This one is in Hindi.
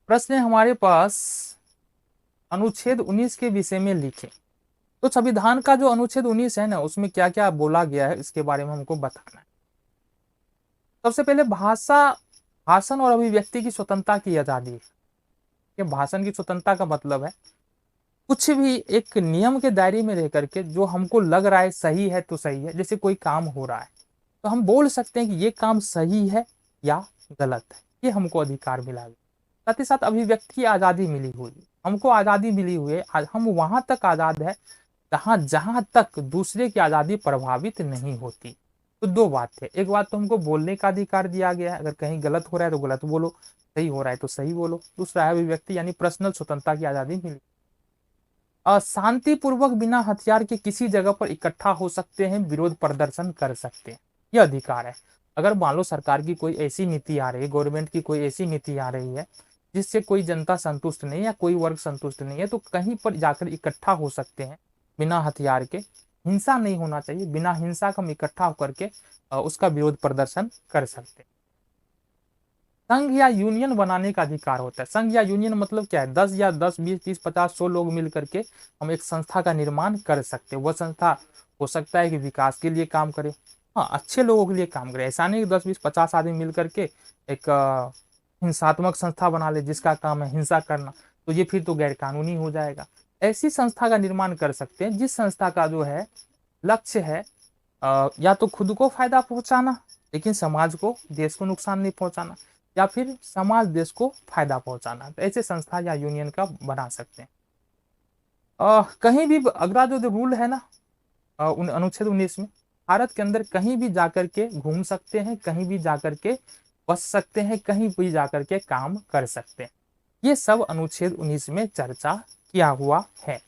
प्रश्न है हमारे पास, अनुच्छेद 19 के विषय में लिखे। तो संविधान का जो अनुच्छेद 19 है ना, उसमें क्या क्या बोला गया है इसके बारे में हमको बताना है। सबसे पहले भाषण और अभिव्यक्ति की स्वतंत्रता की आजादी। ये भाषण की स्वतंत्रता का मतलब है कुछ भी एक नियम के दायरे में रह करके जो हमको लग रहा है सही है तो सही है। जैसे कोई काम हो रहा है तो हम बोल सकते हैं कि ये काम सही है या गलत है, ये हमको अधिकार मिला है। साथ ही साथ अभिव्यक्ति की आजादी मिली हुई है, हमको आजादी मिली हुई है। हम वहां तक आजाद है जहां जहां तक दूसरे की आजादी प्रभावित नहीं होती। तो दो बात है, एक बात तो हमको बोलने का अधिकार दिया गया है, अगर कहीं गलत हो रहा है तो गलत बोलो, सही हो रहा है तो सही बोलो। दूसरा है अभिव्यक्ति यानी पर्सनल स्वतंत्रता की आजादी मिली। शांतिपूर्वक बिना हथियार के किसी जगह पर इकट्ठा हो सकते हैं, विरोध प्रदर्शन कर सकते हैं, यह अधिकार है। अगर मान लो सरकार की कोई ऐसी नीति आ रही है, गवर्नमेंट की कोई ऐसी नीति आ रही है जिससे कोई जनता संतुष्ट नहीं या कोई वर्ग संतुष्ट नहीं है, तो कहीं पर जाकर इकट्ठा हो सकते हैं बिना हथियार के। हिंसा नहीं होना चाहिए, बिना हिंसा का हम इकट्ठा होकर के उसका विरोध प्रदर्शन कर सकते हैं। संघ या यूनियन बनाने का अधिकार होता है। संघ या यूनियन मतलब क्या है, 10 या 10 20 30 50 100 लोग मिल करके हम एक संस्था का निर्माण कर सकते हैं। वह संस्था हो सकता है कि विकास के लिए काम करे, हाँ अच्छे लोगों के लिए काम करे। ऐसा नहीं कि 10 20 50 आदमी मिल करके एक हिंसात्मक संस्था बना ले जिसका काम है हिंसा करना, तो ये फिर तो गैर कानूनी हो जाएगा। ऐसी संस्था का निर्माण कर सकते हैं जिस संस्था का जो है लक्ष्य है या तो खुद को फायदा पहुंचाना लेकिन समाज को देश को नुकसान नहीं पहुंचाना, या फिर समाज देश को फायदा पहुंचाना। तो ऐसे संस्था या यूनियन का बना सकते हैं। कहीं भी अगला जो रूल है ना, अनुच्छेद 19 में, भारत के अंदर कहीं भी जाकर के घूम सकते हैं, कहीं भी जाकर के बस सकते हैं, कहीं भी जाकर के काम कर सकते हैं। ये सब अनुच्छेद 19 में चर्चा किया हुआ है।